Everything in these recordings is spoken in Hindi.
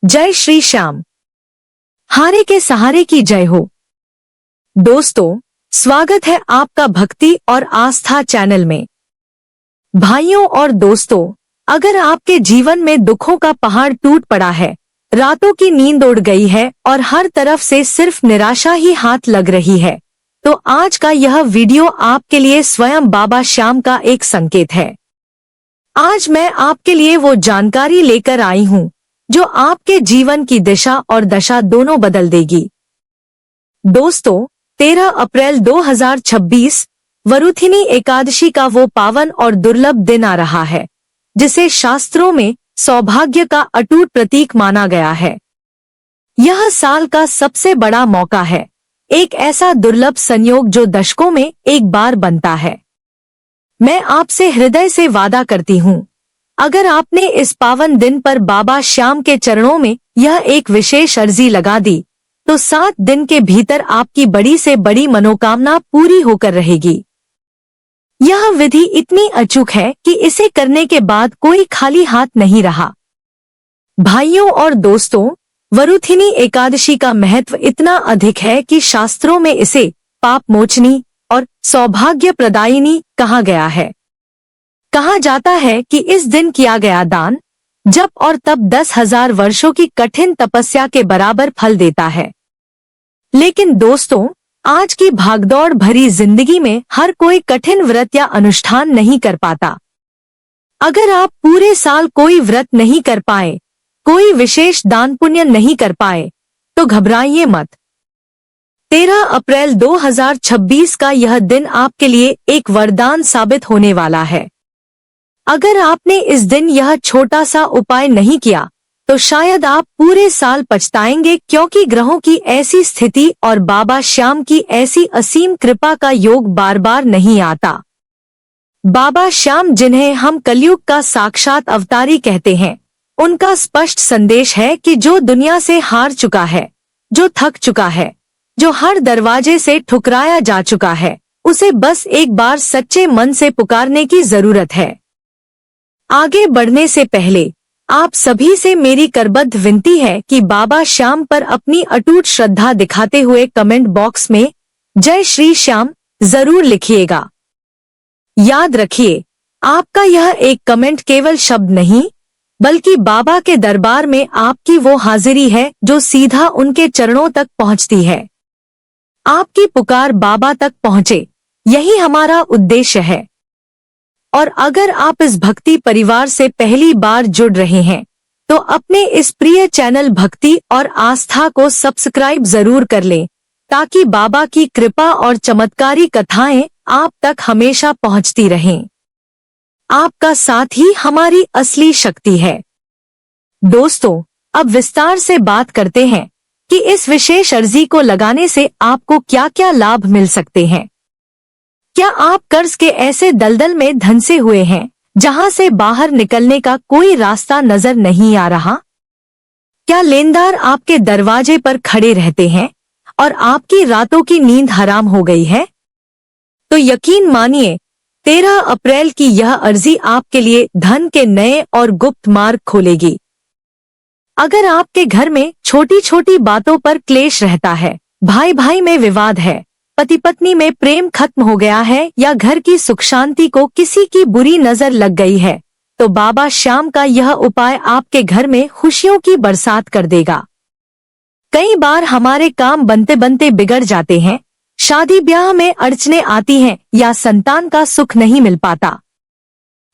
जय श्री श्याम। हारे के सहारे की जय हो। दोस्तों, स्वागत है आपका भक्ति और आस्था चैनल में। भाइयों और दोस्तों, अगर आपके जीवन में दुखों का पहाड़ टूट पड़ा है, रातों की नींद उड़ गई है और हर तरफ से सिर्फ निराशा ही हाथ लग रही है, तो आज का यह वीडियो आपके लिए स्वयं बाबा श्याम का एक संकेत है। आज मैं आपके लिए वो जानकारी लेकर आई हूँ जो आपके जीवन की दिशा और दशा दोनों बदल देगी। दोस्तों, 13 अप्रैल 2026 वरुथिनी एकादशी का वो पावन और दुर्लभ दिन आ रहा है, जिसे शास्त्रों में सौभाग्य का अटूट प्रतीक माना गया है। यह साल का सबसे बड़ा मौका है, एक ऐसा दुर्लभ संयोग जो दशकों में एक बार बनता है। मैं आपसे हृदय से वादा करती हूँ, अगर आपने इस पावन दिन पर बाबा श्याम के चरणों में यह एक विशेष अर्जी लगा दी, तो 7 दिन के भीतर आपकी बड़ी से बड़ी मनोकामना पूरी होकर रहेगी। यह विधि इतनी अचूक है कि इसे करने के बाद कोई खाली हाथ नहीं रहा। भाइयों और दोस्तों, वरुथिनी एकादशी का महत्व इतना अधिक है कि शास्त्रों में इसे पाप मोचनी और सौभाग्य प्रदायिनी कहा गया है। कहा जाता है कि इस दिन किया गया दान जब और तब 10,000 वर्षों की कठिन तपस्या के बराबर फल देता है। लेकिन दोस्तों, आज की भागदौड़ भरी जिंदगी में हर कोई कठिन व्रत या अनुष्ठान नहीं कर पाता। अगर आप पूरे साल कोई व्रत नहीं कर पाए, कोई विशेष दान पुण्य नहीं कर पाए, तो घबराइए मत। 13 अप्रैल 2026 का यह दिन आपके लिए एक वरदान साबित होने वाला है। अगर आपने इस दिन यह छोटा सा उपाय नहीं किया, तो शायद आप पूरे साल पछताएंगे, क्योंकि ग्रहों की ऐसी स्थिति और बाबा श्याम की ऐसी असीम कृपा का योग बार बार नहीं आता। बाबा श्याम, जिन्हें हम कलयुग का साक्षात अवतारी कहते हैं, उनका स्पष्ट संदेश है कि जो दुनिया से हार चुका है, जो थक चुका है, जो हर दरवाजे से ठुकराया जा चुका है, उसे बस एक बार सच्चे मन से पुकारने की जरूरत है। आगे बढ़ने से पहले आप सभी से मेरी करबद्ध विनती है कि बाबा श्याम पर अपनी अटूट श्रद्धा दिखाते हुए कमेंट बॉक्स में जय श्री श्याम जरूर लिखिएगा। याद रखिए, आपका यह एक कमेंट केवल शब्द नहीं, बल्कि बाबा के दरबार में आपकी वो हाजिरी है जो सीधा उनके चरणों तक पहुंचती है। आपकी पुकार बाबा तक पहुंचे, यही हमारा उद्देश्य है। और अगर आप इस भक्ति परिवार से पहली बार जुड़ रहे हैं, तो अपने इस प्रिय चैनल भक्ति और आस्था को सब्सक्राइब जरूर कर लें, ताकि बाबा की कृपा और चमत्कारी कथाएं आप तक हमेशा पहुंचती रहें। आपका साथ ही हमारी असली शक्ति है। दोस्तों, अब विस्तार से बात करते हैं कि इस विशेष अर्जी को लगाने से आपको क्या क्या लाभ मिल सकते हैं। क्या आप कर्ज के ऐसे दलदल में धंसे हुए हैं जहां से बाहर निकलने का कोई रास्ता नजर नहीं आ रहा? क्या लेनदार आपके दरवाजे पर खड़े रहते हैं और आपकी रातों की नींद हराम हो गई है? तो यकीन मानिए, 13 अप्रैल की यह अर्जी आपके लिए धन के नए और गुप्त मार्ग खोलेगी। अगर आपके घर में छोटी छोटी बातों पर क्लेश रहता है, भाई भाई में विवाद है, पति पत्नी में प्रेम खत्म हो गया है, या घर की सुख शांति को किसी की बुरी नजर लग गई है, तो बाबा श्याम का यह उपाय आपके घर में खुशियों की बरसात कर देगा। कई बार हमारे काम बनते बनते बिगड़ जाते हैं, शादी ब्याह में अड़चने आती हैं, या संतान का सुख नहीं मिल पाता।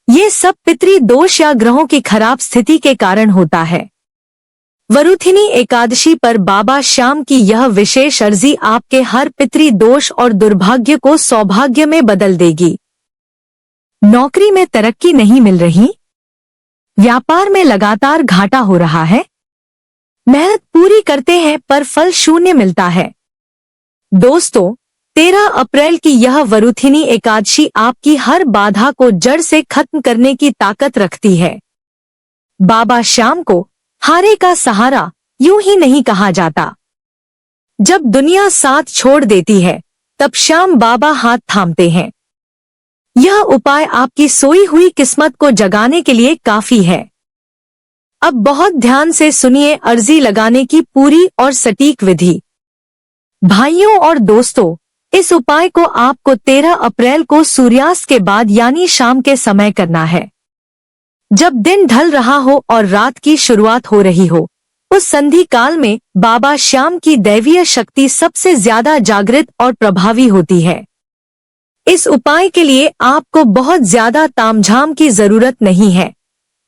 ये सब पितृ दोष या ग्रहों की खराब स्थिति के कारण होता है। वरुथिनी एकादशी पर बाबा श्याम की यह विशेष अर्जी आपके हर पितृ दोष और दुर्भाग्य को सौभाग्य में बदल देगी। नौकरी में तरक्की नहीं मिल रही? व्यापार में लगातार घाटा हो रहा है? मेहनत पूरी करते हैं पर फल शून्य मिलता है? दोस्तों, 13 अप्रैल की यह वरुथिनी एकादशी आपकी हर बाधा को जड़ से खत्म करने की ताकत रखती है। बाबा श्याम को हारे का सहारा यूं ही नहीं कहा जाता। जब दुनिया साथ छोड़ देती है, तब श्याम बाबा हाथ थामते हैं। यह उपाय आपकी सोई हुई किस्मत को जगाने के लिए काफी है। अब बहुत ध्यान से सुनिए अर्जी लगाने की पूरी और सटीक विधि। भाइयों और दोस्तों, इस उपाय को आपको 13 अप्रैल को सूर्यास्त के बाद यानी शाम के समय करना है। जब दिन ढल रहा हो और रात की शुरुआत हो रही हो, उस संधि काल में बाबा श्याम की दैवीय शक्ति सबसे ज्यादा जागृत और प्रभावी होती है। इस उपाय के लिए आपको बहुत ज्यादा तामझाम की जरूरत नहीं है,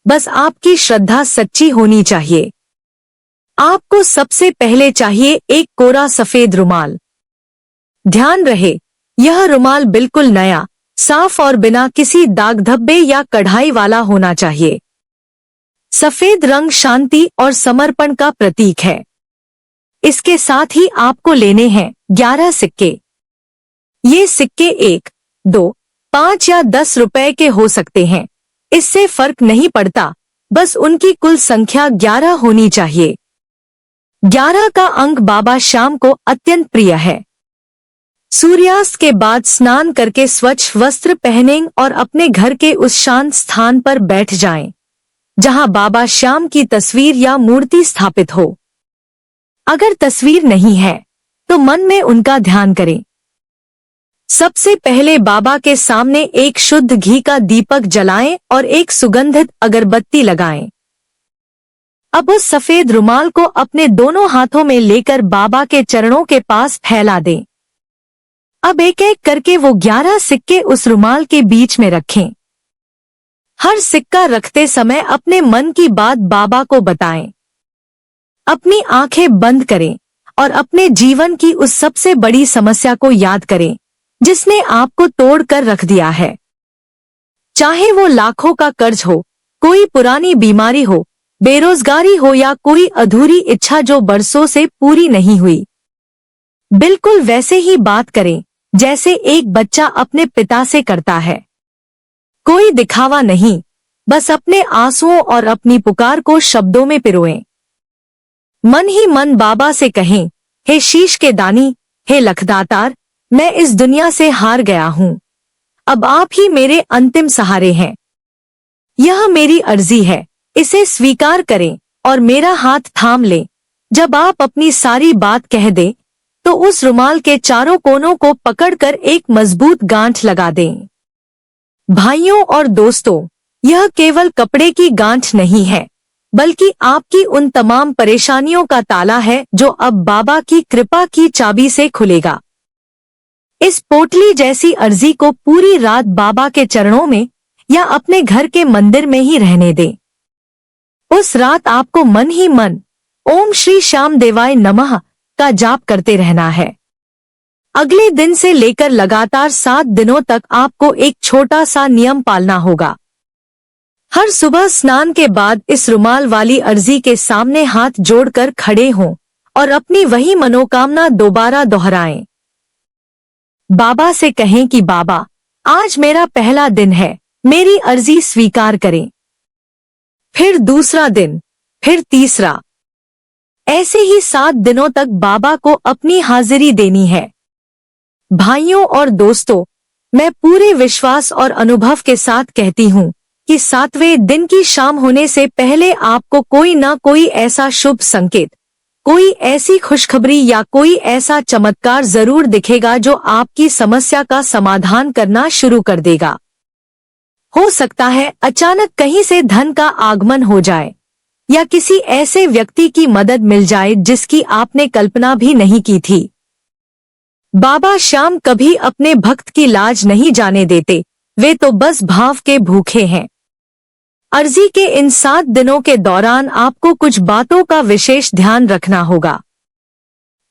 बस आपकी श्रद्धा सच्ची होनी चाहिए। आपको सबसे पहले चाहिए एक कोरा सफेद रुमाल। ध्यान रहे, यह रुमाल बिल्कुल नया, साफ और बिना किसी दाग धब्बे या कढ़ाई वाला होना चाहिए। सफेद रंग शांति और समर्पण का प्रतीक है। इसके साथ ही आपको लेने हैं 11 सिक्के। ये सिक्के 1, 2, 5 या 10 रुपए के हो सकते हैं, इससे फर्क नहीं पड़ता, बस उनकी कुल संख्या 11 होनी चाहिए। 11 का अंक बाबा श्याम को अत्यंत प्रिय है। सूर्यास्त के बाद स्नान करके स्वच्छ वस्त्र पहनें और अपने घर के उस शांत स्थान पर बैठ जाएं, जहां बाबा श्याम की तस्वीर या मूर्ति स्थापित हो। अगर तस्वीर नहीं है, तो मन में उनका ध्यान करें। सबसे पहले बाबा के सामने एक शुद्ध घी का दीपक जलाएं और एक सुगंधित अगरबत्ती लगाएं। अब उस सफेद रुमाल को अपने दोनों हाथों में लेकर बाबा के चरणों के पास फैला दें। अब एक एक करके वो 11 सिक्के उस रुमाल के बीच में रखें। हर सिक्का रखते समय अपने मन की बात बाबा को बताएं। अपनी आंखें बंद करें और अपने जीवन की उस सबसे बड़ी समस्या को याद करें जिसने आपको तोड़ कर रख दिया है। चाहे वो लाखों का कर्ज हो, कोई पुरानी बीमारी हो, बेरोजगारी हो या कोई अधूरी इच्छा जो बरसों से पूरी नहीं हुई। बिल्कुल वैसे ही बात करें जैसे एक बच्चा अपने पिता से करता है। कोई दिखावा नहीं, बस अपने आंसुओं और अपनी पुकार को शब्दों में पिरोएं। मन ही मन बाबा से कहें, हे शीश के दानी, हे लखदातार, मैं इस दुनिया से हार गया हूँ। अब आप ही मेरे अंतिम सहारे हैं। यह मेरी अर्जी है, इसे स्वीकार करें और मेरा हाथ थाम लें। जब आप अपनी सारी बात कह दें, तो उस रुमाल के चारों कोनों को पकड़कर एक मजबूत गांठ लगा दें। भाइयों और दोस्तों, यह केवल कपड़े की गांठ नहीं है, बल्कि आपकी उन तमाम परेशानियों का ताला है जो अब बाबा की कृपा की चाबी से खुलेगा। इस पोटली जैसी अर्जी को पूरी रात बाबा के चरणों में या अपने घर के मंदिर में ही रहने दें। उस रात आपको मन ही मन ओम श्री श्याम देवाय नमः का जाप करते रहना है। अगले दिन से लेकर लगातार 7 दिनों तक आपको एक छोटा सा नियम पालना होगा। हर सुबह स्नान के बाद इस रुमाल वाली अर्जी के सामने हाथ जोड़कर खड़े हों और अपनी वही मनोकामना दोबारा दोहराएं। बाबा से कहें कि बाबा, आज मेरा पहला दिन है, मेरी अर्जी स्वीकार करें। फिर दूसरा दिन, फिर तीसरा, ऐसे ही 7 दिनों तक बाबा को अपनी हाजिरी देनी है। भाइयों और दोस्तों, मैं पूरे विश्वास और अनुभव के साथ कहती हूँ कि 7वें दिन की शाम होने से पहले आपको कोई ना कोई ऐसा शुभ संकेत, कोई ऐसी खुशखबरी या कोई ऐसा चमत्कार जरूर दिखेगा जो आपकी समस्या का समाधान करना शुरू कर देगा। हो सकता है अचानक कहीं से धन का आगमन हो जाए या किसी ऐसे व्यक्ति की मदद मिल जाए जिसकी आपने कल्पना भी नहीं की थी। बाबा श्याम कभी अपने भक्त की लाज नहीं जाने देते, वे तो बस भाव के भूखे हैं। अर्जी के इन 7 दिनों के दौरान आपको कुछ बातों का विशेष ध्यान रखना होगा।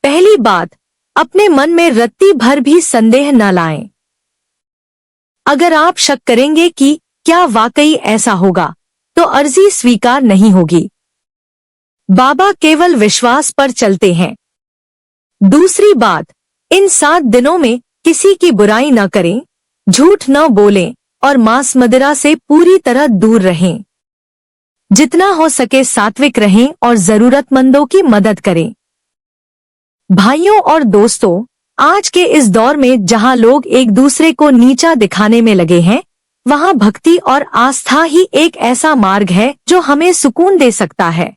पहली बात, अपने मन में रत्ती भर भी संदेह न लाएं। अगर आप शक करेंगे कि क्या वाकई ऐसा होगा, तो अर्जी स्वीकार नहीं होगी। बाबा केवल विश्वास पर चलते हैं। दूसरी बात, इन 7 दिनों में किसी की बुराई न करें, झूठ न बोलें और मांस मदिरा से पूरी तरह दूर रहें। जितना हो सके सात्विक रहें और जरूरतमंदों की मदद करें। भाइयों और दोस्तों, आज के इस दौर में जहां लोग एक दूसरे को नीचा दिखाने में लगे हैं, वहाँ भक्ति और आस्था ही एक ऐसा मार्ग है जो हमें सुकून दे सकता है।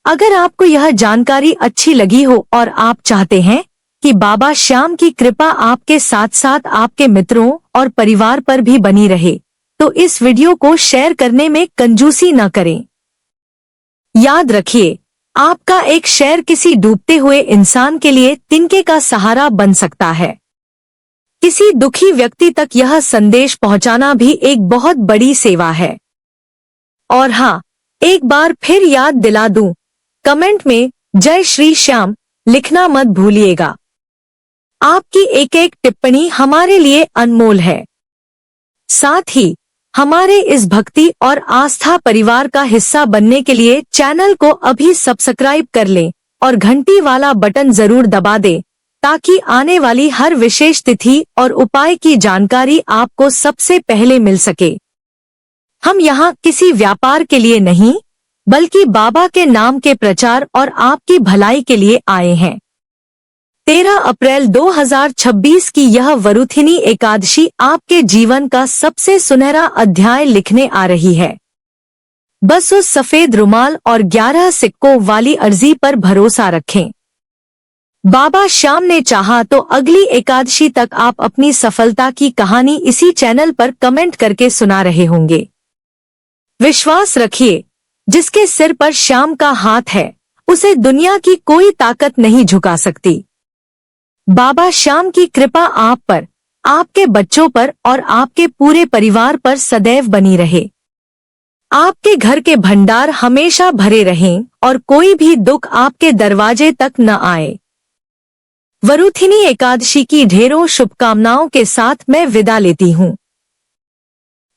अगर आपको यह जानकारी अच्छी लगी हो और आप चाहते हैं कि बाबा श्याम की कृपा आपके साथ साथ आपके मित्रों और परिवार पर भी बनी रहे, तो इस वीडियो को शेयर करने में कंजूसी न करें। याद रखिए, आपका एक शेयर किसी डूबते हुए इंसान के लिए तिनके का सहारा बन सकता है। किसी दुखी व्यक्ति तक यह संदेश पहुंचाना भी एक बहुत बड़ी सेवा है। और हाँ, एक बार फिर याद दिला दूं, कमेंट में जय श्री श्याम लिखना मत भूलिएगा। आपकी एक एक टिप्पणी हमारे लिए अनमोल है। साथ ही हमारे इस भक्ति और आस्था परिवार का हिस्सा बनने के लिए चैनल को अभी सब्सक्राइब कर लें और घंटी वाला बटन जरूर दबा दें, ताकि आने वाली हर विशेष तिथि और उपाय की जानकारी आपको सबसे पहले मिल सके। हम यहाँ किसी व्यापार के लिए नहीं, बल्कि बाबा के नाम के प्रचार और आपकी भलाई के लिए आए हैं। 13 अप्रैल 2026 की यह वरुथिनी एकादशी आपके जीवन का सबसे सुनहरा अध्याय लिखने आ रही है। बस उस सफेद रुमाल और 11 सिक्कों वाली अर्जी पर भरोसा रखें। बाबा श्याम ने चाहा तो अगली एकादशी तक आप अपनी सफलता की कहानी इसी चैनल पर कमेंट करके सुना रहे होंगे। विश्वास रखिए, जिसके सिर पर श्याम का हाथ है, उसे दुनिया की कोई ताकत नहीं झुका सकती। बाबा श्याम की कृपा आप पर, आपके बच्चों पर और आपके पूरे परिवार पर सदैव बनी रहे। आपके घर के भंडार हमेशा भरे रहें और कोई भी दुख आपके दरवाजे तक न आए। वरुथिनी एकादशी की ढेरों शुभकामनाओं के साथ मैं विदा लेती हूँ।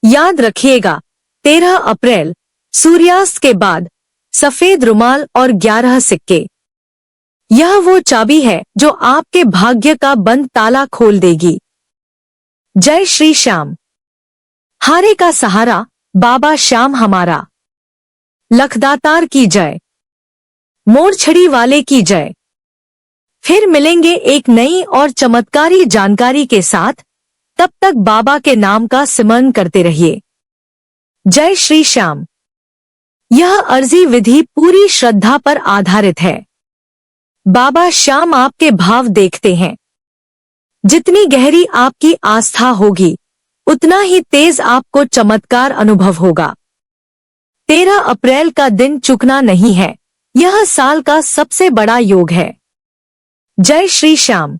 याद रखिएगा, 13 अप्रैल सूर्यास्त के बाद सफेद रुमाल और 11 सिक्के, यह वो चाबी है जो आपके भाग्य का बंद ताला खोल देगी। जय श्री श्याम। हारे का सहारा बाबा श्याम हमारा। लखदातार की जय। मोरछड़ी वाले की जय। फिर मिलेंगे एक नई और चमत्कारी जानकारी के साथ। तब तक बाबा के नाम का सिमरन करते रहिए। जय श्री श्याम। यह अर्जी विधि पूरी श्रद्धा पर आधारित है। बाबा श्याम आपके भाव देखते हैं। जितनी गहरी आपकी आस्था होगी, उतना ही तेज आपको चमत्कार अनुभव होगा। 13 अप्रैल का दिन चूकना नहीं है। यह साल का सबसे बड़ा योग है। जय श्री श्याम।